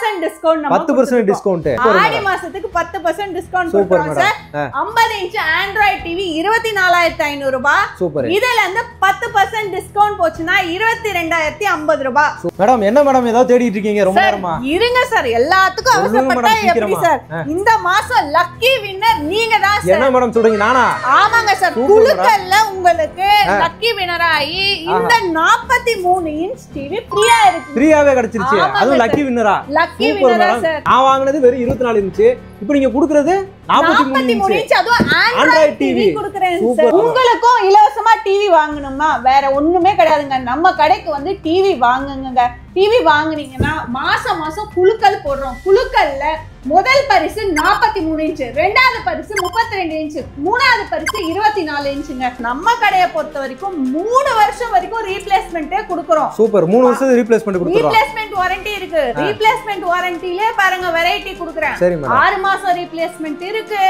10% discount. 10% discount. ஆடி மாசத்துக்கு 10% discount கொடுக்கிறோம் sir. 50 inch Android TV 24500 ரூபாய். சூப்பர். இதுல இருந்து 10% டிஸ்கவுண்ட் போச்சுனா 22050 ரூபாய். மேடம் என்ன மேடம் ஏதோ தேடிட்டு இருக்கீங்க ரொம்ப நேரமா? இருங்க சார், எல்லாத்துக்கும் அவசரப்பட்டா எப்படி சார்? இந்த மாசம் லக்கி வின்னர் நீங்க தான் சார். என்ன மேடம் சொல்றீங்க? நானா? ஆமாங்க சார். குலுக்கல்ல உங்களுக்கு லக்கி வின்னர் ஆயி இந்த 43 இன்ச் டிவி ஃப்ரீயா இருக்கு. ஃப்ரீயாவே கிடைச்சிருச்சு. அது லக்கி வின்னரா? லக்கி வின்னரா சார். நான் வாங்குனது வெறும் 24 இன்ச். இப்போ நீங்க குடுக்குறது 43 இன்ச். அதுவும் ஆண்ட்ராய்ட் டிவி குடுக்குறேன் சார். உங்களுக்கும் இலவசமா டிவி வாங்கணுமா? வேற ஒண்ணுமே கிடையாதுங்க. நம்ம கடைக்கு வந்து டிவி வாங்குங்க. டிவி வாங்குனீங்கன்னா மாசம் மாசம் குலுக்கல் போடுறோம். குலுக்கல்ல முதல் பரிசு 43 இன்ச், ரெண்டாவது பரிசு 32 இன்ச், மூணாவது பரிசு 24 இன்ச்சுங்க. நம்ம கடையை பொறுத்த வரைக்கும் 3 வருஷம் வரைக்கும் ரீப்ளேஸ்மெண்ட்டே கொடுக்குறோம். சூப்பர். 3 வருஷம் ரீப்ளேஸ்மெண்ட் கொடுக்குறோம். ரீப்ளேஸ்மெண்ட் வாரண்டி இருக்கு. ரீப்ளேஸ்மெண்ட் வாரண்டிலே பாருங்க வெரைட்டி கொடுக்குறேன். 6 மாசம் ரீப்ளேஸ்மெண்ட் இருக்கு,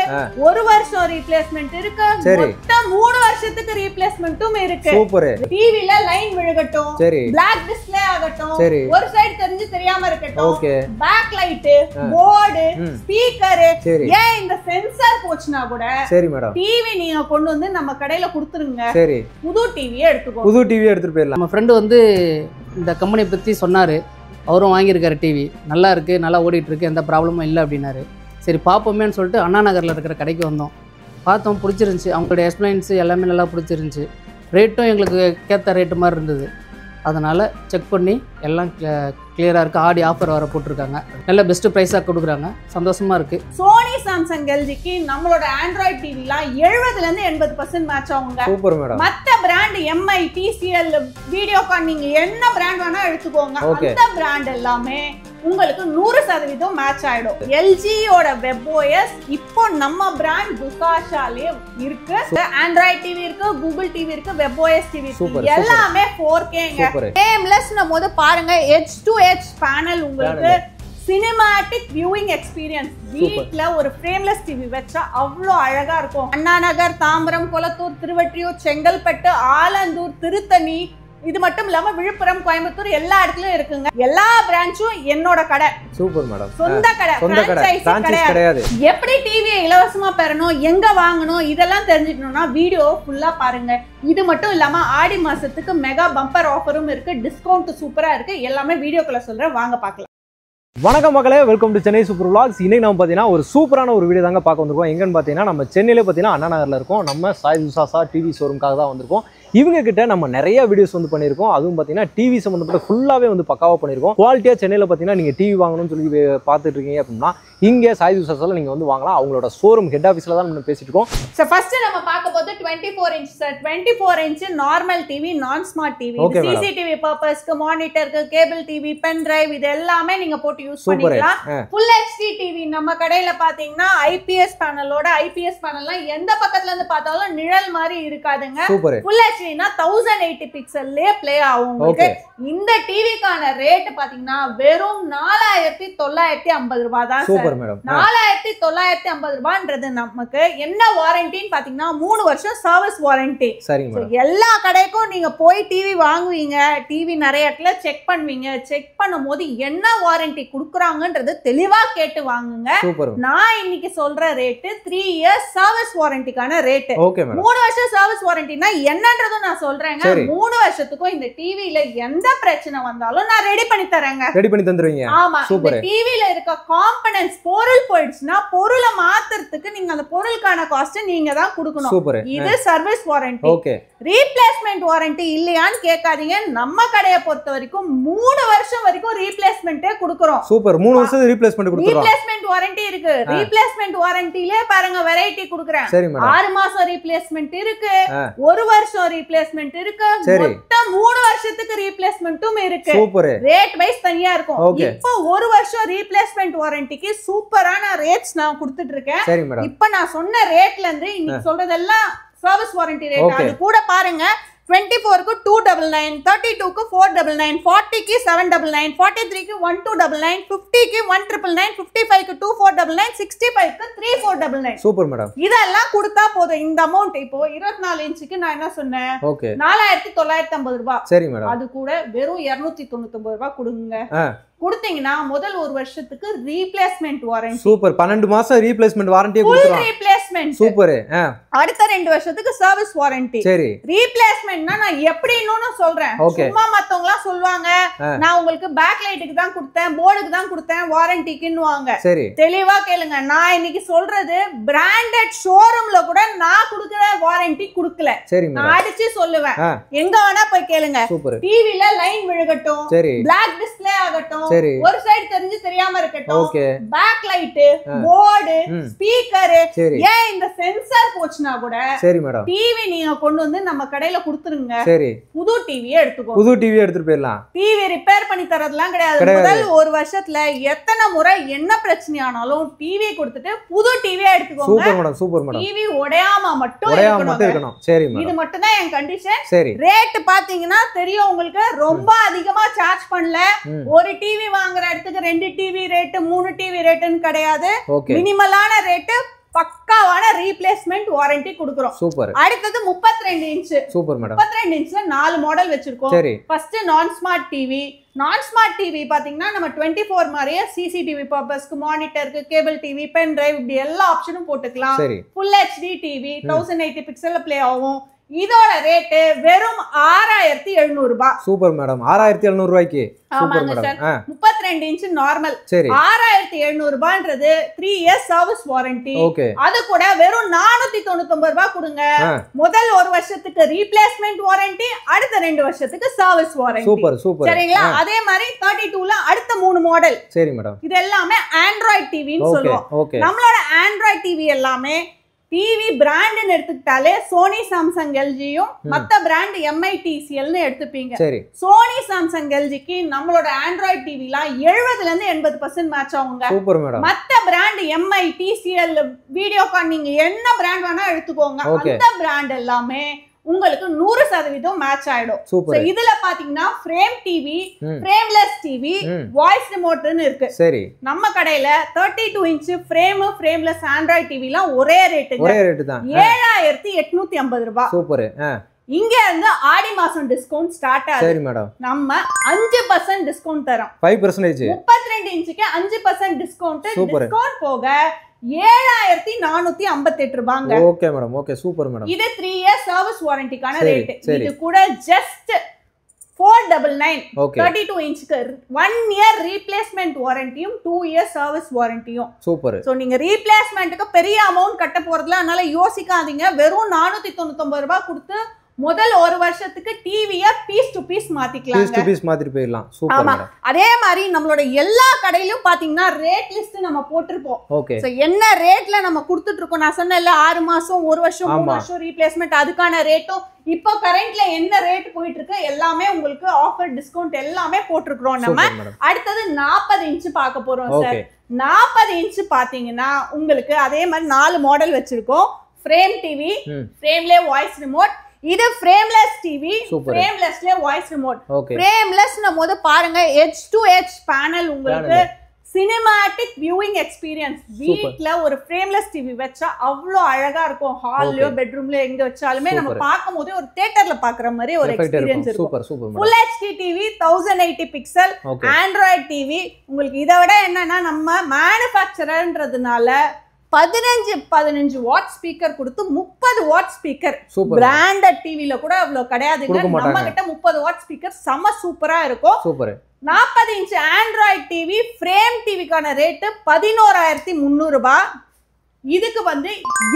1 வருஷம் ரீப்ளேஸ்மெண்ட் இருக்கு, மொத்தம் 3 வருஷத்துக்கு ரீப்ளேஸ்மெண்ட்டும் இருக்கு. சூப்பர். டிவில லைன் விழுகட்டும், பிளாக் டிஸ்ப்ளே ஆகட்டும், ஒரு சைடு தெரிஞ்சு தெரியாம இருக்கட்டும், பேக் லைட், போர்டு, ஸ்பீக்கர், ஏன் இந்த சென்சார் போச்சுனா கூட சரி மேடம் டிவி நீங்க கொண்டு வந்து நம்ம கடையில கொடுத்துருங்க. சரி, புது டிவியே எடுத்துக்கோ. புது டிவியே எடுத்துட்டு போயிடலாம். நம்ம ஃப்ரெண்டு வந்து இந்த கம்பெனி பத்தி சொன்னாரு. அவரும் வாங்கியிருக்காரு டிவி. நல்லா இருக்கு, நல்லா ஓடிட்டு இருக்கு, எந்த ப்ராப்ளமும் இல்லை அப்படின்னாரு. சரி பார்ப்போமேன்னு சொல்லிட்டு அண்ணா நகரில் இருக்கிற கடைக்கு வந்தோம். பார்த்தோம், பிடிச்சிருந்துச்சி. அவங்களுடைய எக்ஸ்பிளைன்ஸ் எல்லாமே நல்லா பிடிச்சிருந்துச்சி. ரேட்டும் எங்களுக்கு கேட்ட ரேட்டு மாதிரி இருந்தது. அதனால் செக் பண்ணி எல்லாம் கிளியராக இருக்குது. ஆடி ஆஃபர் வர போட்டிருக்காங்க. நல்ல பெஸ்ட்டு ப்ரைஸாக கொடுக்குறாங்க. சந்தோஷமாக இருக்குது. சோனி, சாம்சங், எல்ஜிக்கு நம்மளோட ஆண்ட்ராய்ட் டிவிலாம் 70% 80% மேட்ச் ஆகுங்க. Super madam. மற்ற பிராண்ட் எம்ஐ, டிசிஎல், வீடியோகான் நீங்க என்ன பிராண்ட் வேணா எடுத்துக்கோங்க. அந்த பிராண்ட் எல்லாமே உங்களுக்கு 100% மேட்ச் ஆயிடும். எல்ஜியோட வெப்ஓஎஸ் இப்போ நம்ம பிராண்ட் புகாஷாலே இருக்கு. ஆண்ட்ராய்ட் டிவி இருக்கு, கூகுள் டிவி இருக்கு, வெப்ஓஎஸ் டிவி இருக்கு. எல்லாமே 4Kங்க. ஃப்ரேம்லெஸ் நம்ம பாருங்க, எட்ஜ் டு எட்ஜ் பேனல். உங்களுக்கு சினிமாட்டிக் வியூவிங் எக்ஸ்பீரியன்ஸ். வீட்ல ஒரு ஃப்ரேம்லெஸ் டிவி வச்சா அவ்வளோ அழகா இருக்கும். அண்ணா நகர், தாம்பரம், கொளத்தூர், திருவொற்றியூர், செங்கல்பட்டு, ஆலந்தூர், திருத்தணி, இது மட்டும் இல்லாம விழுப்புரம், கோயம்புத்தூர் எல்லா இடத்துலயும் இருக்குங்க. எல்லா பிரான்ச்சும் என்னோட கடை. Super madam. சொந்த கடை, பிரான்ச்சைஸ் கிடையாது. எப்படி டிவியை இலவசமா பெறணும், எங்க வாங்கணும், இதெல்லாம் தெரிஞ்சுக்கணும்னா வீடியோ ஃபுல்லா பாருங்க. இது மட்டும் இல்லாம ஆடி மாசத்துக்கு மெகா பம்பர் ஆஃபரும் இருக்கு. டிஸ்கவுண்ட் சூப்பரா இருக்கு. எல்லாமே வீடியோக்குள்ள சொல்றேன், வாங்க பார்க்கலாம். வணக்கம் மக்களே, welcome to Chennai super vlogs. இன்னைக்கு நம்ம பார்த்தீங்கன்னா ஒரு சூப்பரான ஒரு வீடியோ தாங்க பார்க்க வந்திருக்கோம். எங்கன்னு பார்த்தீங்கன்னா நம்ம சென்னையிலே பார்த்தீங்கன்னா அண்ணா நகரில் இருக்கோம். நம்ம சாய் துசாசா டிவி ஷோரூம்காக தான் வந்திருக்கோம். இவங்க கிட்ட நம்ம நிறைய வீடியோஸ் வந்து பண்ணியிருக்கோம். அதுவும் பார்த்தீங்கன்னா டிவி சம்மந்தப்பட்ட ஃபுல்லாகவே வந்து பக்காவாக பண்ணியிருக்கோம். குவாலிட்டியாக சென்னையில் பார்த்தீங்கன்னா நீங்கள் டிவி வாங்கணும்னு சொல்லி பார்த்துட்டு இருக்கீங்க அப்படின்னா இங்கே சாய் துசாசாவில் நீங்கள் வந்து வாங்கலாம். அவங்களோட ஷோரூம் ஹெட் ஆஃபீஸில் தான் நம்ம பேசிட்டு இருக்கோம். ஸோ ஃபர்ஸ்ட் நம்ம பார்க்க போது 24 inch sir. 24 inch normal TV, நான் ஸ்மார்ட் டிவி. சிசிடிவி பர்பஸ்க்கு, மானிட்டருக்கு, கேபிள் டிவி, பென் டிரைவ், இது எல்லாமே நீங்க போட்டு யூஸ் பண்ணிக்கலாம். ஃபுல் ஹெச்டி டிவி நம்ம கடையில பாத்தீங்கன்னா ஐபிஎஸ் பேனலோட, ஐபிஎஸ் பேனல்லாம் எந்த பக்கத்துல இருந்து பார்த்தாலும் நிழல் மாதிரி இருக்காதுங்க. ஃபுல் ஹெச்டினா 1080 பிக்சல்லே ப்ளே ஆகும் உங்களுக்கு. இந்த டிவிக்கான ரேட் பாத்தீங்கன்னா வெறும் 4950 ரூபாய் தான் சார். 4950 ரூபாய்ன்றது நமக்கு என்ன வாரண்டின்னு பாத்தீங்கன்னா 3 வருஷம் சர்வீஸ் வாரண்டி. எல்லா கடைக்கும் நீங்க போய் டிவி வாங்குவீங்க, டிவி நிறைய இடத்துல செக் பண்ணுவீங்க. செக் பண்ணும்போது என்ன வாரண்டி கொடுக்குறாங்கன்றது தெளிவா கேட்டு வாங்குங்க. நான் இன்னைக்கு சொல்ற ரேட்டு 3 இயர்ஸ் சர்வீஸ் வாரண்டிக்கான ரேட். 3 வருஷம் சர்வீஸ் வாரண்டினா என்னன்றதும் நான் சொல்றேங்க. 3 வருஷத்துக்கும் இந்த டிவில எந்த பிரச்சனை வந்தாலும் நான் ரெடி பண்ணி தரேங்க. ரெடி பண்ணி தந்துருவீங்க. ஆமா. இந்த டிவில இருக்க காம்பனன்ட்ஸ் பொருள் போயிடுச்சுன்னா பொருளை மாத்துறதுக்கு நீங்க அந்த பொருளுக்கான காஸ்ட் நீங்க தான் கொடுக்கணும். இது சர்வீஸ் வாரண்டி. ரீப்ளேஸ்மெண்ட் வாரண்டி இல்லையான்னு கேட்காதீங்க. நம்ம கடையை பொறுத்த வரைக்கும் 3 வருஷம் வரைக்கும் ரீப்ளேஸ்மெண்ட்டே கொடுக்குறோம். சூப்பர். 3 வருஷம் ரீப்ளேஸ்மெண்ட் கொடுக்குறோம். ரீப்ளேஸ்மெண்ட் வாரண்டி இருக்கு. ரீப்ளேஸ்மெண்ட் வாரண்டிலே பாருங்க வெரைட்டி கொடுக்குறேன். 6 மாசம் ரீப்ளேஸ்மெண்ட் இருக்கு, 1 வருஷம் ரீப்ளேஸ்மெண்ட் இருக்கு, மொத்தம் 3 வருஷத்துக்கு ரீப்ளேஸ்மெண்ட்டும் இருக்கு. ரேட் வைஸ் தனியா இருக்கும். இப்போ 1 வருஷம் ரீப்ளேஸ்மெண்ட் வாரண்டிக்கு சூப்பரான ரேட்ஸ் நான் கொடுத்துட்டு இருக்கேன். இப்போ நான் சொன்ன ரேட்ல இருந்து இன்னைக்கு சொல்றதெல்லாம் சர்வீஸ் வாரண்டி ரேட். அது கூட பாருங்க 24க்கு 299, 32க்கு 499, 40க்கு 799, 43க்கு 1299, 50க்கு 1999, 55க்கு 2499, 65க்கு 3499. Super madam. இதெல்லாம் கொடுத்தா போதும். இந்த அமௌண்ட் இப்போ 24 இன்ச்சுக்கு நான் என்ன சொன்னேன், ஓகே 4950 ரூபாய். சரி மேடம். அது கூட வெறும் 299 ரூபாய் கொடுங்க. கொடுத்தீங்கன்னா முதல் ஒரு வருஷத்துக்கு ரீப்ளேஸ்மெண்ட் வாரண்டி. சூப்பர். 12 மாசம் ரீப்ளேஸ்மெண்ட் வாரண்டியே கொடுத்துறோம். Replacement super. அடுத்த 2 வருஷத்துக்கு சர்வீஸ் வாரண்டி. சரி. ரீப்ளேஸ்மென்ட்னா நான் எப்படின்னு சொல்றேன். சும்மா மத்தவங்க எல்லாம் சொல்வாங்க நான் உங்களுக்கு பேக் லைட்டுக்கு தான் கொடுத்தேன், போர்டுக்கு தான் கொடுத்தேன் வாரண்டிக்குன்னுவாங்க. சரி. தெளிவா கேளுங்க. நான் இன்னைக்கு சொல்றது பிராண்டட் ஷோரூம்ல கூட நான் கொடுக்கிற வாரண்டி கொடுக்கல. சரி. நான் அடிச்சு சொல்லுவேன். எங்க வேணா போய் கேளுங்க. சூப்பர். டிவில லைன் விழுகட்டும், பிளாக் டிஸ்ப்ளே ஆகட்டும், ஒரு சைடு தெரிஞ்சு தெரியாம இருக்கட்டும், பேக் லைட், போர்டு, ஸ்பீக்கர், ஏன் இந்த சென்சார் போச்சுனா கூட சரி மேடம் டிவி நீங்க கொண்டு வந்து நம்ம கடையில கொடுத்துருங்க. சரி. புது டிவியே எடுத்துக்கோ. புது டிவி எடுத்துட்டு போயிடலாம். டிவி ரிப்பேர் பண்ணி தரதெல்லாம் கிடையாது. முதல் ஒரு வருஷத்துல எத்தனை முறை என்ன பிரச்சனை ஆனாலும் டிவி கொடுத்துட்டு புது டிவியே எடுத்துக்கோங்க. Super madam. Super madam. TV உடையாம மட்டும் இருக்கணும். சரி மேடம். இது மட்டும் தான் என் கண்டிஷன். சரி. ரேட் பாத்தீங்கன்னா தெரியும் உங்களுக்கு, ரொம்ப அதிகமா சார்ஜ் பண்ணல. ஒரு டிவி வாங்குற இடத்துக்கு 2 டிவி ரேட், 3 டிவி ரேட்னு கிடையாது. மினிமலான ரேட், பக்காவான ரீப்ளேஸ்மெண்ட் வாரண்டி கொடுக்கிறோம். சூப்பர். அடுத்தது 32 இன்ச். Super madam. 32 இன்ச்ல 4 மாடல் வச்சிருக்கோம். ஃபர்ஸ்ட் நான் ஸ்மார்ட் டிவி. நான் ஸ்மார்ட் டிவி பாத்தீங்கன்னா நம்ம 24 மாதிரியே சிசிடிவி பர்பஸ்க்கு, மானிட்டருக்கு, கேபிள் டிவி, பென் டிரைவ், இப்படி எல்லா ஆப்ஷனும் போட்டுக்கலாம். ஃபுல் HD டிவி 1080 பிக்சல்ல ப்ளே ஆகும். இதோட ரேட் வெறும் 6700 ரூபாய். Super madam. 6700 ரூபாய்க்கு. ஆமாங்க sir. 32 inch normal 6700 ரூபாய்ன்றது 3 years service warranty. அது கூட வெறும் 499 ரூபாய் கொடுங்க. முதல் ஒரு வருஷத்துக்கு ரீப்ளேஸ்மெண்ட் வாரண்டி, அடுத்த 2 வருஷத்துக்கு சர்வீஸ் வாரண்டி. Super super. சரிங்களா? அதே மாதிரி 32ல அடுத்த 3 மாடல். சரி மேடம். இது எல்லாமே ஆண்ட்ராய்டு டிவின்னு சொல்லுவோம். நம்மளோட ஆண்ட்ராய்டு டிவி எல்லாமே டிவி பிராண்ட்னு எடுத்துக்கிட்டாலே சோனி, சாம்சங், எல்ஜியும், மத்த பிராண்ட் MI TCL னு எடுத்துப்பீங்க. சோனி, சாம்சங், எல்ஜிக்கு நம்மளோட ஆண்ட்ராய்டு டிவிலாம் 70ல இருந்து 80% மேட்ச் ஆகுங்க. Super madam. மத்த பிராண்ட் MI TCL, வீடியோகான், நீங்க என்ன பிராண்ட் வேணா எடுத்துக்கோங்க, அந்த பிராண்ட் எல்லாமே உங்களுக்கு 100% மேட்ச் ஆயிடும். சோ இதுல பாத்தீங்கன்னா frame TV, frameless TV, voice ரிமோட்னு இருக்கு. சரி. நம்ம கடையில 32 இன்ச் ஃப்ரேம், ஃப்ரேம்லெஸ் ஆண்ட்ராய்டு டிவிலாம் ஒரே ரேட் தான். 7850 ரூபாய். சூப்பர். இங்க இருந்து ஆடி மாசம் டிஸ்கவுண்ட் ஸ்டார்ட் ஆகுது. சரி மேடம். நம்ம 5% டிஸ்கவுண்ட் தரோம். 5%. 32 இன்ச்சுக்கு 5% டிஸ்கவுண்ட். டிஸ்கவுண்ட் போக 7458 ரூபாங்க. Okay madam. Okay super madam. இது 3 இயர்ஸ் சர்வீஸ் வாரண்டிக்கான ரேட். இது கூட ஜஸ்ட் 499. 32 இன்ச்சுக்கு 1 இயர் ரீப்ளேஸ்மெண்ட் வாரண்டியும் 2 இயர்ஸ் சர்வீஸ் வாரண்டியும். சூப்பர். சோ நீங்க ரீப்ளேஸ்மென்ட்க்கு பெரிய அமௌண்ட் கட்ட போறதுல, அதனால யோசிக்காதீங்க. வெறும் 499 ரூபாய் கொடுத்து முதல் ஒரு வருஷத்துக்கு டிவியை பீஸ் டு பீஸ் மாத்திக்கலாம். பீஸ் டு பீஸ் மாத்திட்டு போயிடலாம். Super madam. அதே மாதிரி நம்மளோட எல்லா கடையிலயும் பாத்தீங்கன்னா ரேட் லிஸ்ட் நம்ம போட்டுருப்போம். ஓகே. சோ என்ன ரேட்ல நம்ம கொடுத்துட்டு இருக்கோம், நான் சொன்னேன்ல 6 மாசம், 1 வருஷம், 3 வருஷம் ரீப்ளேஸ்மெண்ட், அதுக்கான ரேட்டும் இப்போ கரண்ட்ல என்ன ரேட் போயிட்டு இருக்கு எல்லாமே உங்களுக்கு ஆஃபர், டிஸ்கவுண்ட் எல்லாமே போட்டுருக்கோம் நம்ம. அடுத்தது 40 இன்ச் பார்க்க போறோம் சார். 40 இன்ச் பாத்தீங்கன்னா உங்களுக்கு அதே மாதிரி 4 மாடல் வச்சிருக்கோம். ஃப்ரேம் டிவி, ஃப்ரேம்லயே வாய்ஸ் ரிமோட். இது ஃப்ரேம்லெஸ் டிவி, ஃப்ரேம்லெஸ்ல வாய்ஸ் ரிமோட். ஃப்ரேம்லெஸ்ன போது பாருங்க எட்ஜ் டு எட்ஜ் பேனல், உங்களுக்கு சினிமாட்டிக் வியூவிங் எக்ஸ்பீரியன்ஸ். வீட்ல ஒரு ஃப்ரேம்லெஸ் டிவி வச்சா அவ்வளோ அழகா இருக்கும். ஹால்லயோ பெட்ரூம்ல எங்க வச்சாலுமே நம்ம பார்க்கும்போது ஒரு தியேட்டர்ல பாக்குற மாதிரி ஒரு எக்ஸ்பீரியன்ஸ் இருக்கும். Full HD TV 1080 pixel Android TV. உங்களுக்கு இதை விட என்னன்னா நம்ம மேனுஃபேக்சரர்ன்றதுனால 15 வாட் ஸ்பீக்கர் கொடுத்து 30 வாட் ஸ்பீக்கர். பிராண்டட் டிவில கூட அவ்வளவு கிடையாதுங்க. நம்ம கிட்ட 30 வாட் ஸ்பீக்கர் செம சூப்பரா இருக்கும். Super. 40 inch Android TV frame டிவிக்கான ரேட் 11300 ரூபாய். இதுக்கு வந்து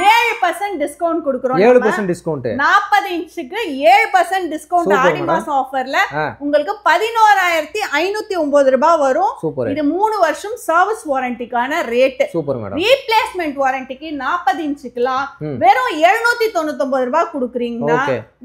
7% டிஸ்கவுண்ட் கொடுக்கிறோம். 7% டிஸ்கவுண்ட். 40 இன்ச்சுக்கு 7% டிஸ்கவுண்ட் ஆடி மாசம் ஆஃபர்ல உங்களுக்கு 11509 ரூபாய் வரும். இது 3 வருஷம் சர்வீஸ் வாரண்டிக்கான ரேட். Super madam. ரீப்ளேஸ்மெண்ட் வாரண்டிக்கு 40 இன்ச்சுக்குலாம் வெறும் 799 ரூபாய் கொடுக்குறீங்கன்னா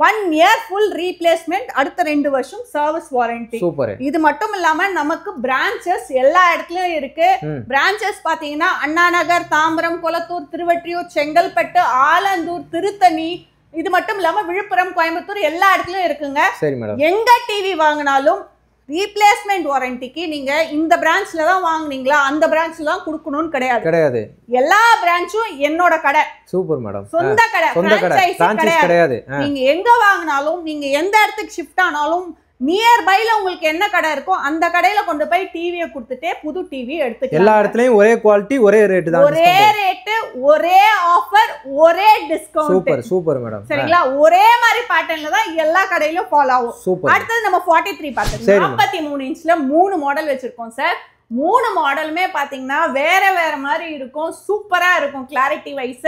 1 இயர் ஃபுல் ரீப்ளேஸ்மெண்ட், அடுத்த 2 வருஷம் சர்வீஸ் வாரண்டி. சூப்பர். இது மட்டும் இல்லாம நமக்கு பிரான்ச்சஸ் எல்லா இடத்துலயும் இருக்கு. பிரான்ச்சஸ் பாத்தீங்கன்னா அண்ணா நகர், தாம்பரம், கொளத்தூர், திருவற்றியூர், செங்கல்பட்டு, ஆலந்தூர், திருத்தணி, இது மட்டும் இல்லாம விழுப்புரம், கோயம்புத்தூர் எல்லா இடத்துலயும் இருக்குங்க. சரி மேடம். எங்க டிவி வாங்கினாலும் ரீப்ளேஸ்மெண்ட் வாரண்டிக்கு நீங்க இந்த பிரான்ச்ல தான் வாங்குனீங்களா அந்த பிரான்ச்ல தான் கொடுக்கணும்னு கிடையாது. எல்லா பிரான்ச்சும் என்னோட கடை. Super madam. சொந்த கடை, பிரான்ச்சைஸ் கிடையாது. நீங்க எங்க வாங்கினாலும், நீங்க எந்த இடத்துக்கு ஷிஃப்ட் ஆனாலும் நியர்பைல உங்களுக்கு என்ன கடை இருக்கோ அந்த கடையில கொண்டு போய் டிவியை கொடுத்துட்டே புது டிவி எடுத்துக்கலாம். எல்லா இடத்துலயும் ஒரே குவாலிட்டி, ஒரே ரேட் தான். ஒரே ரேட், ஒரே ஆஃபர், ஒரே டிஸ்கவுண்ட். Super madam. சரிங்களா? ஒரே மாதிரி பேட்டர்ன்ல தான் எல்லா கடையிலும் ஃபாலோ ஆகும். அடுத்து நம்ம 43 பார்த்தோம். 43 இன்ச்ல 3 மாடல் வச்சிருக்கோம் சார். 3 மாடலுமே பாத்தீங்கன்னா வேற வேற மாதிரி இருக்கும். சூப்பரா இருக்கும் கிளாரிட்டி வைஸ்.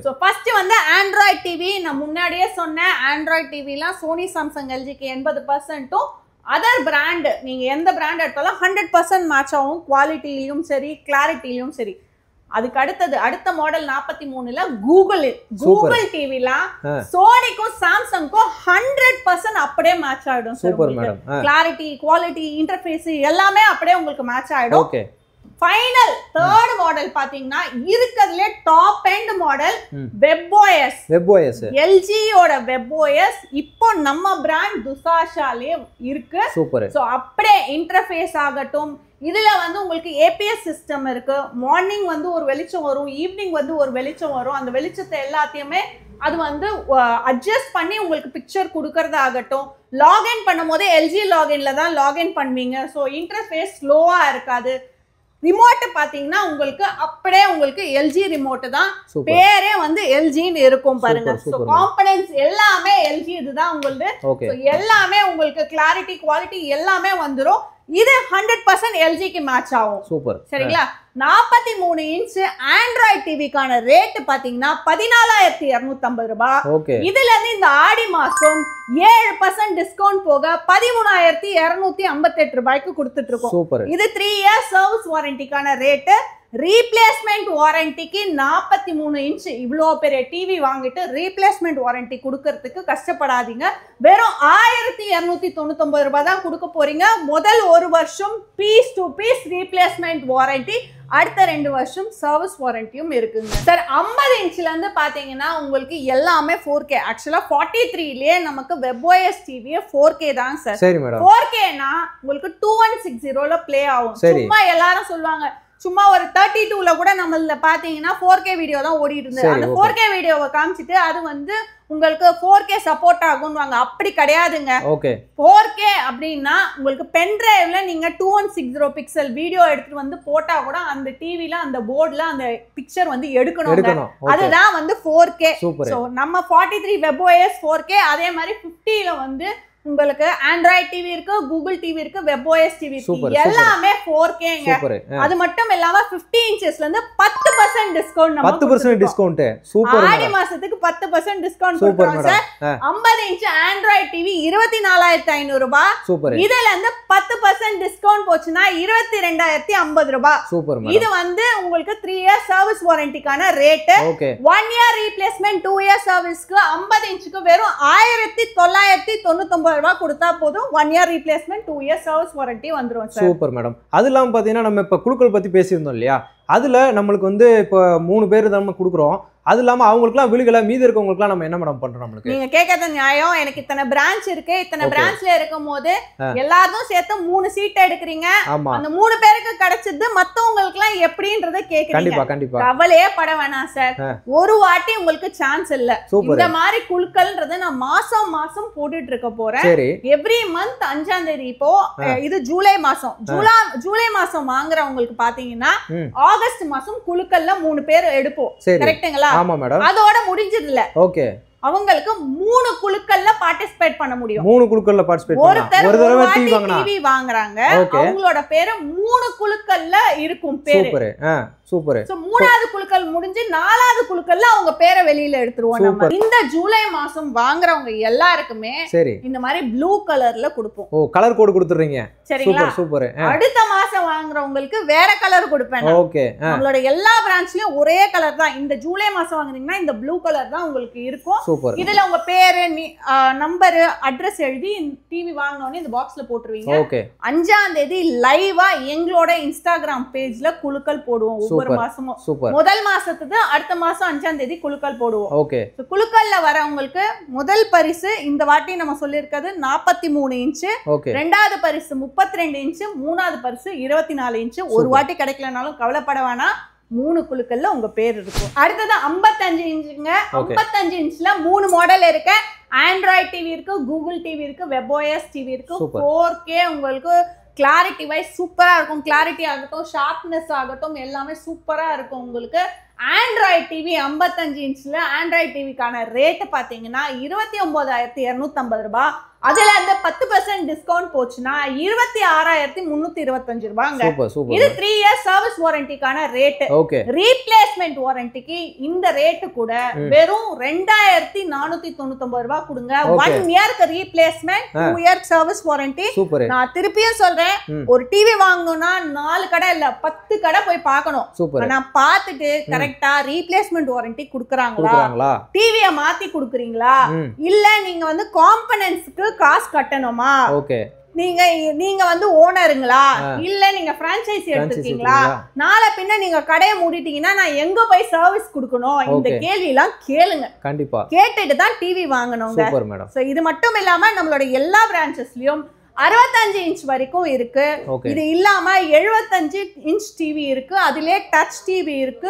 சோ ஃபர்ஸ்ட் வந்து ஆண்ட்ராய்ட் டிவி. நான் முன்னாடியே சொன்னேன், ஆண்ட்ராய்ட் டிவிலாம் சோனி, சாம்சங், எல்ஜிக்கு 80%, அதர் பிராண்ட் நீங்க எந்த பிராண்ட் எடுத்தாலும் 100% மேட்ச் ஆகும். குவாலிட்டிலையும் சரி, கிளாரிட்டிலையும் சரி. அதுக்கு அடுத்த மாடல் 43ல கூகுள் டிவிலாம் சோனிக்கும் சாம்சங்க்கும் 100% அப்படியே மேட்ச் ஆயிடும். Super madam. Clarity, quality, interface எல்லாமே அப்படியே உங்களுக்கு மேட்ச் ஆயிடும். ஓகே. ஃபைனல் தேர்ட் மாடல் பாத்தீங்கன்னா இருக்கிறதுல top end model WebOS. LGயோட WebOS இப்போ நம்ம பிராண்ட் துசாஷாலே இருக்கு. சூப்பர். சோ அப்படியே இன்டர்ஃபேஸ் ஆகட்டும், இதுல வந்து உங்களுக்கு APS சிஸ்டம் இருக்கு. மார்னிங் வந்து ஒரு வெளிச்சம் வரும், ஈவினிங் வந்து ஒரு வெளிச்சம் வரும். அந்த வெளிச்சத்தை எல்லாத்தையுமே அது வந்து அட்ஜஸ்ட் பண்ணி உங்களுக்கு பிக்சர் கொடுக்கறதாகட்டும். லாகின் பண்ணும் போதே LG லாகின்ல தான் லாகின் பண்ணுவீங்க. ஸோ இன்டர்ஃபேஸ் ஸ்லோவா இருக்காது. ரிமோட் பாத்தீங்கன்னா உங்களுக்கு அப்படியே உங்களுக்கு LG ரிமோட் தான், பேரே வந்து LGன்னு இருக்கும் பாருங்க. சோ காம்பனன்ட்ஸ் எல்லாமே LG இதுதான் உங்களுக்கு. எல்லாமே உங்களுக்கு கிளாரிட்டி, குவாலிட்டி எல்லாமே வந்துரும். இது 100% LGக்கு மேட்ச் ஆகும். சூப்பர். சரிங்களா? 43 இன்ச் ஆண்ட்ராய்ட் டிவிக்கான ரேட் பாத்தீங்கன்னா 14,250 ரூபாய். இதுல இருந்து இந்த ஆடி மாசம் 7% டிஸ்கவுண்ட் போக 13,258 ரூபாய்க்கு கொடுத்துட்டு இருக்கோம். இது 3 இயர்ஸ் சர்வீஸ் வாரண்டிக்கான ரேட். ரீப்ளேஸ்மெண்ட் வாரண்டிக்கு 43 இன்ச் இவ்வளோ பெரிய டிவி வாங்கிட்டு ரீப்ளேஸ்மெண்ட் வாரண்டி கொடுக்கறதுக்கு கஷ்டப்படாதீங்க. வெறும் 1,299 ரூபாய் தான் கொடுக்க போறீங்க. முதல் 1 வருஷம் piece to piece replacement warranty, அடுத்த 2 வருஷம் சர்வீஸ் வாரண்டியும் இருக்குங்க சார். 50 இன்ச்ல இருந்து பாத்தீங்கன்னா உங்களுக்கு எல்லாமே 4K. ஆக்சுவலா 43லயே நமக்கு WebOS டிவி 4K தான் சார். 4Kனா உங்களுக்கு 2160ல ப்ளே ஆகும். சும்மா எல்லாரும் சொல்லுவாங்க, சும்மா ஒரு 32ல கூட நம்மள பாத்தீங்கன்னா 4K வீடியோ தான் ஓடிட்டு இருந்தது. அந்த 4K வீடியோவை காமிச்சிட்டு அது வந்து உங்களுக்கு 4K சப்போர்ட் ஆகும்வாங்க. அப்படி கிடையாதுங்க. 4K அப்படின்னா உங்களுக்கு பென் டிரைவ்ல நீங்க 2160 பிக்சல் வீடியோ எடுத்துட்டு வந்து போட்டா கூட அந்த டிவில, அந்த போர்டுல அந்த பிக்சர் வந்து எடுக்கணும். அதுதான் வந்து 4K. சோ நம்ம 43 WebOS 4K, அதே மாதிரி 50ல வந்து உங்களுக்கு ஆண்ட்ராய்ட் டிவி இருக்கு, கூகுள் டிவி இருக்கு, WebOS டிவி இருக்கு. எல்லாமே 4Kங்க. அது மட்டும் இல்லாம 50 இன்ச்சஸ்ல இருந்து 10% டிஸ்கவுண்ட். 10% டிஸ்கவுண்ட். சூப்பர். ஆடி மாசத்துக்கு 10% டிஸ்கவுண்ட் கொடுக்கறோம் சார். 50 இன்ச் ஆண்ட்ராய்ட் டிவி 24,500 ரூபாய். சூப்பர். இதுல இருந்து 10% டிஸ்கவுண்ட் போச்சுனா 22,050 ரூபாய். சூப்பர். இது வந்து உங்களுக்கு 3 இயர்ஸ் சர்வீஸ் வாரண்டிக்கான ரேட். 1 இயர் ரீப்ளேஸ்மெண்ட், 2 இயர் சர்வீஸ்க்கு 50 இன்ச்சுக்கு வெறும் 1,999 ரூபாய் கொடுத்தா போதும். 1 year replacement, 2 year service warranty வந்துரும் சார். Super madam. அது இல்லாம பாத்தீங்கன்னா நம்ம இப்ப குழுக்கள் பத்தி பேசியிருந்தோம் இல்லையா, அதுல நம்மளுக்கு வந்து இப்ப 3 பேர் நம்ம கொடுக்குறோம். அது இல்லாம அவங்களுக்குலாம் விழுகல, மீதி இருக்கவங்களுக்குலாம் நம்ம என்ன மேடம் பண்றோம்? நம்மளுக்கு நீங்க கேட்கறது நியாயம். எனக்கு இத்தனை பிரான்ச் இருக்கு, இத்தனை பிரான்ச்ல இருக்கும் போது எல்லாரும் சேர்த்து 3 சீட் எடுக்கிறீங்க. அந்த 3 பேருக்கு கிடைச்சது மத்தவங்களுக்குலாம் எப்படின்றத கேக்குறீங்க. கண்டிப்பா கவலையே பட வேணாம் சார். ஒரு வாட்டி உங்களுக்கு சான்ஸ் இல்ல. இந்த மாதிரி குழுக்கள்ன்றது நான் மாசம் போட்டுட்டு இருக்க போறேன். எவ்ரி மந்த் 5ஆம் தேதி. இப்போ இது ஜூலை மாசம். ஜூலை மாசம் வாங்குறவங்களுக்கு பாத்தீங்கன்னா ஆகஸ்ட் மாசம் குழுக்கள்ல 3 பேர் எடுப்போம். கரெக்ட்டுங்களா? ஆமா மேடம். அதோட முடிஞ்சது இல்ல. ஓகே. அவங்களுக்கு 3 குழுக்கள்ல பார்ட்டிசிபேட் பண்ண முடியும். 3 குழுக்கள்ல பார்ட்டிசிபேட் பண்ணலாம். ஒரு தடவை டிவி வாங்குறாங்க, அவங்களோட பேரு 3 குழுக்கள்ல இருக்கும் பேரு. சூப்பர். சூப்பர். சோ 3வது குழுக்கள் முடிஞ்சு 4வது குழுக்கள்ல அவங்க பேரை வெளியில எடுத்துருவோம் நம்ம. இந்த ஜூலை மாசம் வாங்குறவங்க எல்லாருக்குமே இந்த மாதிரி ப்ளூ கலர்ல கொடுப்போம். கலர் கோட் கொடுத்துறீங்க. சரிங்களா? சூப்பர். அடுத்த மாசம் வாங்குறவங்களுக்கு வேற கலர் கொடுப்பேன். ஓகே. நம்மளோட எல்லா பிரான்ச்லயும் ஒரே கலர் தான். இந்த ஜூலை மாசம் வாங்குறீங்கன்னா இந்த ப்ளூ கலர் தான் உங்களுக்கு இருக்கும். இதுல உங்க பேரு, நம்பர், அட்ரஸ் எழுதி டிவி வாங்குனோனே இந்த பாக்ஸ்ல போட்டுருவீங்க. 5ஆம் தேதி லைவா எங்களோட இன்ஸ்டாகிராம் பேஜ்ல குழுக்கள் போடுவோம். ஒவ்வொரு மாசமும். முதல் மாசத்துக்கு அடுத்த மாசம் 5ஆம் தேதி குலுக்கல் போடுவோம். ஓகே. குலுக்கல்ல வரவங்களுக்கு முதல் பரிசு இந்த வாட்டி நம்ம சொல்லியிருக்கிறது 43 இன்ச், ரெண்டாவது பரிசு 32 இன்ச், மூணாவது பரிசு 24 இன்ச். ஒரு வாட்டி கிடைக்கலனாலும் கவலைப்பட வேணாம், 3 குலுக்கல்ல உங்க பேர் இருக்கும். அடுத்தது 55 இன்ச்சுங்க. 55 இன்ச்ல 3 மாடல் இருக்கு. ஆண்ட்ராய்ட் டிவி இருக்கு, கூகுள் டிவி இருக்கு, WebOS டிவி இருக்கு. 4K உங்களுக்கு கிளாரிட்டி வைஸ் சூப்பரா இருக்கும். கிளாரிட்டி ஆகட்டும், ஷார்ப்னஸ் ஆகட்டும், எல்லாமே சூப்பரா இருக்கும் உங்களுக்கு. ஆண்ட்ராய்ட் டிவி 55 இன்ச்ல ஆண்ட்ராய்ட் டிவிக்கான ரேட் பாத்தீங்கன்னா 29,250 ரூபாய். அதுல அந்த 10% டிஸ்கவுண்ட் போச்சுன்னா 26,325 ரூபாங்க. இது 3 இயர்ஸ் சர்வீஸ் வாரண்டிக்கான ரேட். ரீப்ளேஸ்மெண்ட் வாரண்டிக்கு இந்த ரேட் கூட வெறும் 2,499 ரூபாய் கொடுங்க. 1 இயருக்கு ரீப்ளேஸ்மெண்ட், 2 இயர் சர்வீஸ் வாரண்டி. நான் திருப்பியும் சொல்றேன், ஒரு டிவி வாங்கணும்னா 4 கடை இல்ல 10 கடை போய் பார்க்கணும். நான் பார்த்துட்டு கரெக்டா ரீப்ளேஸ்மெண்ட் வாரண்டி குடுக்குறாங்களா, டிவியை மாத்தி குடுக்குறீங்களா, இல்ல நீங்க வந்து காம்பனன்ட்ஸ்க்கு காசு கட்டணுமா, நீங்க வந்து ஓனருங்களா, இல்ல நீங்க பிரான்சைசி எடுத்துக்கீங்களா, நாளை பின்ன நீங்க கடையை மூடிட்டீங்கன்னா நான் எங்க போய் சர்வீஸ் கொடுக்கணும், இந்த கேள்வி எல்லாம் கேளுங்க. கண்டிப்பா கேட்டுட்டு தான் டிவி வாங்கணுங்க. சோ இது மட்டும் இல்லாம நம்மளோட எல்லா பிரான்ச்சஸ்லயும் 65 இன்ச் வரைக்கும் இருக்கு. இது இல்லாம 75 இன்ச் டிவி இருக்கு, அதுலயே டச் டிவி இருக்கு,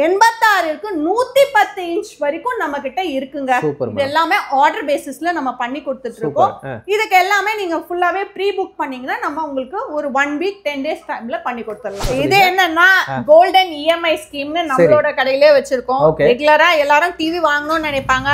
86 இருக்கு, 110 இன்ச் வரைக்கும் நம்ம கிட்ட இருக்குங்க. இது எல்லாமே ஆர்டர் பேசிஸ்ல நம்ம பண்ணி கொடுத்துட்டு இருக்கோம். இதுக்கு எல்லாமே நீங்க ஃபுல்லாவே ப்ரீ புக் பண்ணீங்கன்னா நம்ம உங்களுக்கு ஒரு 1 வீக் 10 டேஸ் டைம்ல பண்ணி கொடுத்துடலாம். இது என்னன்னா கோல்டன் இஎம்ஐ ஸ்கீம்னு நம்மளோட கடையிலே வச்சிருக்கோம். ரெகுலரா எல்லாரும் டிவி வாங்கணும்னு நினைப்பாங்க,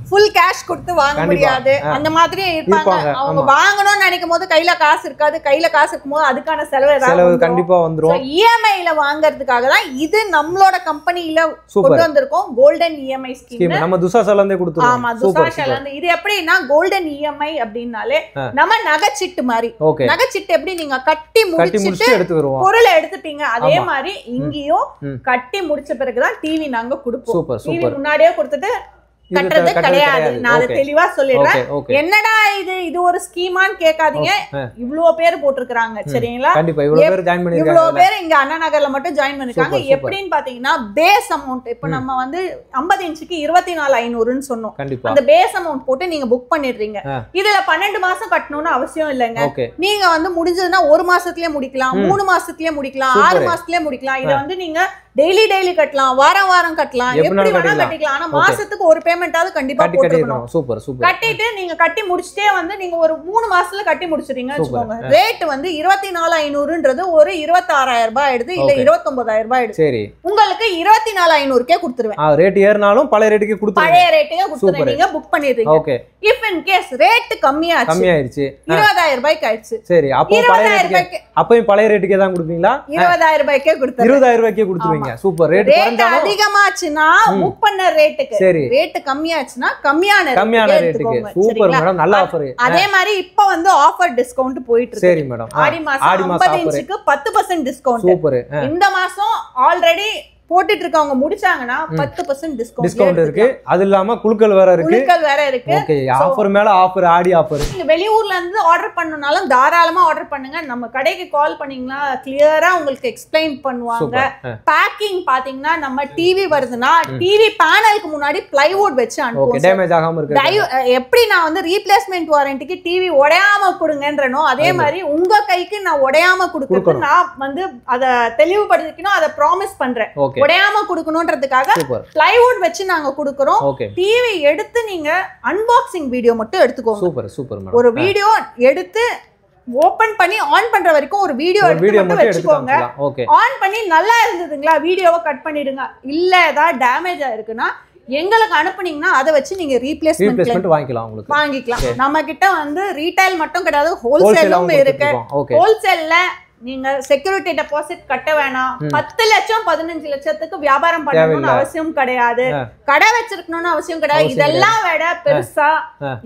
ஃபுல் கேஷ் கொடுத்து வாங்க முடியாது, அந்த மாதிரி இருப்பாங்க. அவங்க வாங்கணும்னு நினைக்கும் போது கையில காசு இருக்காது, கையில காசு இருக்கும்போது அதுக்கான செலவு கண்டிப்பா வந்துரும். இஎம்ஐல வாங்குறதுக்காக தான் இது நம்மளோட கம்பெனில கொண்டு வந்திருக்கோம் கோல்டன் இஎம்ஐ ஸ்கீம். நம்ம துசாஷால இருந்தே கொடுத்துறோம். ஆமா, துசாஷால இருந்து. இது எப்படின்னா கோல்டன் இஎம்ஐ அப்படினாலே நம்ம நகைச்சிட்டு மாதிரி. நகைச்சிட்டு எப்படி நீங்க கட்டி முடிச்சிட்டு பொருளை எடுத்துட்டீங்க, அதே மாதிரி இங்கேயும் கட்டி முடிச்ச பிறகுதான் டிவி நாங்க கொடுப்போம். டிவி முன்னாடியே கொடுத்துட்டு கட்டறது கிடையாது. நான் அதை தெளிவா சொல்லிடுறேன். என்னடா இது ஒரு ஸ்கீமான்னு கேட்காதீங்க, இவ்ளோ பேர் போட்டிருக்காங்க. சரிங்களா, இவ்ளோ பேர் இங்க அண்ணா நகர்ல மட்டும் ஜாயின் பண்ணிருக்காங்க. எப்படின்னு பாத்தீங்கன்னா பேஸ் அமௌண்ட் இப்ப நம்ம வந்து 50 இன்ச்சுக்கு 24,500ன்னு சொன்னோம். அந்த பேஸ் அமௌண்ட் போட்டு நீங்க புக் பண்ணிடுறீங்க. இதுல 12 மாசம் கட்டணும்னு அவசியம் இல்லைங்க. நீங்க வந்து முடிஞ்சதுன்னா 1 மாசத்துலயே முடிக்கலாம், 3 மாசத்துலயே முடிக்கலாம், 6 மாசத்துலயே முடிக்கலாம். இதை வந்து நீங்க டெய்லி கட்டலாம், வாரம் கட்டலாம், எப்படி வேணா கட்டிக்கலாம். ஆனா மாசத்துக்கு ஒரு பேமெண்டாவது கண்டிப்பா போட்டுக்கணும். Super super. கட்டிட்டு நீங்க கட்டி முடிச்சிட்டே வந்து நீங்க ஒரு 3 மாசத்துல கட்டி முடிச்சிட்டீங்க வச்சுக்கோங்க. ரேட் வந்து 24,500ன்றது ஒரு 26,000 ரூபாய் ஆயிடுது, இல்ல 29,000 ரூபாய் ஆயிடுது. சரி, உங்களுக்கு 24,500க்கே கொடுத்துருவேன். ரேட் ஏறினாலும் பழைய ரேட்டுக்கே கொடுத்துருவேன். நீங்க புக் பண்ணிடுறீங்க. Okay. If in case rate கம்மியாயிருச்சு 20,000 ரூபாய்க்கு ஆயிடுச்சு, சரி, அப்போ அப்பயும் பழைய ரேட்டுக்கே தான் கொடுப்பீங்களா? 20,000 ரூபாய்க்கே கொடுத்துருவேன். 20,000 ரூபாய்க்கே கொடுத்துருவீங்க. சூப்பர். ரேட் அதிகமாச்சுன்னா புக் பண்ண ரேட்டுக்கு, ரேட் கம்மியாச்சுன்னா கம்மியான ரேட்டுக்கு. சூப்பர் மேடம், நல்ல ஆஃபர். அதே மாதிரி இப்ப வந்து ஆஃபர் டிஸ்கவுண்ட் போயிட்டு இருக்கு. சரி மேடம், ஆடி மாசம் 50 இன்ச்சுக்கு 10% டிஸ்கவுண்ட். சூப்பர். இந்த மாசம் ஆல்ரெடி போட்டுட்டு இருக்கவங்க முடிச்சாங்கன்னா 10% டிஸ்கவுண்ட் இருக்கு. அது இல்லாம குலுக்கல் வேற இருக்கு. ஓகே, ஆஃபர் மேல ஆஃபர், ஆடி ஆஃபர். நீங்க வெளியூர்ல இருந்து ஆர்டர் பண்ணனும்னாலும் தாராளமா ஆர்டர் பண்ணுங்க. நம்ம கடைக்கு கால் பண்ணீங்கன்னா கிளியரா உங்களுக்கு எக்ஸ்பிளைன் பண்ணுவாங்க. பேக்கிங் பாத்தீங்கன்னா நம்ம டிவி வருதுன்னா டிவி பேனலுக்கு முன்னாடி பிளைவுட் வச்சு அனுப்புவோம். ஓகே, டேமேஜ் ஆகாம இருக்கு. எப்படி நான் வந்து ரீப்ளேஸ்மெண்ட் வாரண்டிக்கு டிவி உடையாம கொடுங்கன்றனோ அதே மாதிரி உங்க கைக்கு நான் உடையாம கொடுக்கறது நான் வந்து அத தெளிவுபடுத்திக்கணும், அத ப்ராமிஸ் பண்றேன். உடையாம கொடுக்கணும்ன்றதுக்காக பிளைவுட் வச்சு நாங்க கொடுக்கறோம். டிவி எடுத்து நீங்க அன்பாக்சிங் வீடியோ மட்டும் எடுத்துக்கோங்க. Super super madam. ஒரு வீடியோ எடுத்து ஓபன் பண்ணி ஆன் பண்ற வரைக்கும் ஒரு வீடியோ எடுத்து வச்சுக்கோங்க. ஆன் பண்ணி நல்லா இருந்ததுங்களா வீடியோவை கட் பண்ணிடுங்க. இல்ல ஏதாவது டேமேஜ் ஆயிருக்குன்னா எங்களுக்கு அனுப்புனீங்கன்னா அதை வச்சு நீங்க ரீப்ளேஸ்மெண்ட் வாங்கிக்கலாம். நம்ம கிட்ட வந்து ரீட்டைல் மட்டும் கிடையாது, ஹோல்சேலும் இருக்கு. ஹோல்சேல்ல நீங்க செக்யூரிட்டி டெபாசிட் கட்ட வேணாம். 10 லட்சம் 15 லட்சத்துக்கு வியாபாரம் பண்ணணும்னு அவசியம் கிடையாது, கடை வச்சிருக்கணும்னு அவசியம் கிடையாது. இதெல்லாம் விட பெருசா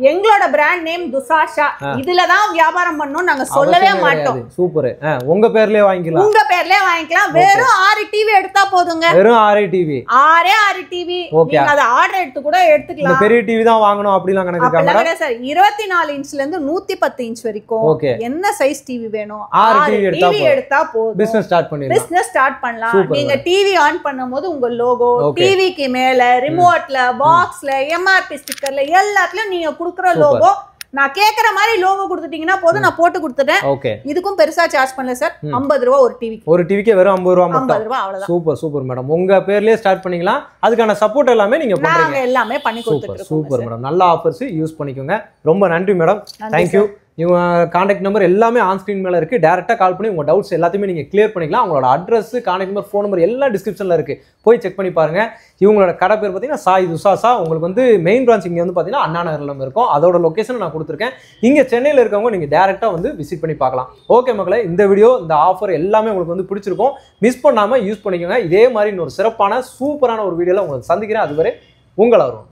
எங்களோட பிராண்ட் நேம் துசாஷா, இதுலதான் வியாபாரம் பண்ணணும் நாங்க சொல்லவே மாட்டோம். சூப்பர். உங்க பேர்லயே வாங்கிக்கலாம். வெறும் 6 டிவி எடுத்தா போதுங்க. வெறும் 6 டிவி, 6 டிவி. நீங்க அத ஆர்டர் எடுத்து கூட எடுத்துக்கலாம். பெரிய டிவி தான் வாங்கணும் அப்படிலாம் கணக்கு இருக்காங்க சார். 24 இன்ச்ல இருந்து 110 இன்ச் வரைக்கும் என்ன சைஸ் டிவி வேணும் 6 டிவி எடுத்தா டிவி எடுத்தா போதும் பிசினஸ் ஸ்டார்ட் பண்ணிடலாம். பிசினஸ் ஸ்டார்ட் பண்ணலாம். நீங்க டிவி ஆன் பண்ணும்போது உங்க லோகோ டிவிக்கு மேல ரிமோட்ல பாக்ஸ்ல எம்ஆர்பி ஸ்டிக்கர்ல எல்லாத்துலயும் நீங்க குடுக்குற லோகோ நான் கேக்குற மாதிரி லோகோ கொடுத்துட்டீங்கன்னா போதும், நான் போட்டு கொடுத்துட்டேன். ஓகே, இதுக்கும் பெருசா சார்ஜ் பண்ணல சார். 50 ரூபா ஒரு டிவிக்கு வெறும் 50 ரூபா மட்டும். 50 ரூபா அவ்வளவுதான். Super madam. உங்க பேர்லயே ஸ்டார்ட் பண்ணீங்களா? அதுக்கான சப்போர்ட் எல்லாமே நீங்க பண்றீங்க. நாங்க எல்லாமே பண்ணி கொடுத்துட்டு இருக்கோம். Super madam. நல்ல ஆஃபர்ஸ் யூஸ் பண்ணிக்கோங்க. ரொம்ப நன்றி மேடம். தேங்க்யூ. இவங்க கான்டாக்ட் நம்பர் எல்லாமே ஆன் ஸ்க்ரீன் மேலே இருக்குது. டேரெக்டாக கால் பண்ணி உங்கள் டவுட்ஸ் எல்லாத்தையுமே நீங்கள் கிளியர் பண்ணிக்கலாம். அவங்களோட address, contact number, phone number எல்லாம் டிஸ்கிரிப்ஷனில் இருக்குது. போய் செக் பண்ணி பாருங்கள். இவங்களோட கடை பேர் பார்த்தீங்கன்னா சாய் துசாசா. உங்களுக்கு வந்து மெயின் பிரான்ச் இங்கே வந்து பார்த்தீங்கன்னா அண்ணா நகரில் இருக்கும். அதோட லொக்கேஷன் நான் கொடுத்துருக்கேன். இங்கே சென்னையில் இருக்கவங்க நீங்கள் டேரெக்டாக வந்து விசிட் பண்ணி பார்க்கலாம். ஓகே மக்களே, இந்த வீடியோ இந்த ஆஃபர் எல்லாமே உங்களுக்கு வந்து பிடிச்சிருக்கும். மிஸ் பண்ணாமல் யூஸ் பண்ணிக்கோங்க. இதே மாதிரி இன்னொரு சிறப்பான சூப்பரான ஒரு வீடியோவில் உங்களுக்கு சந்திக்கிறேன். அதுவரை உங்கள் அருண்.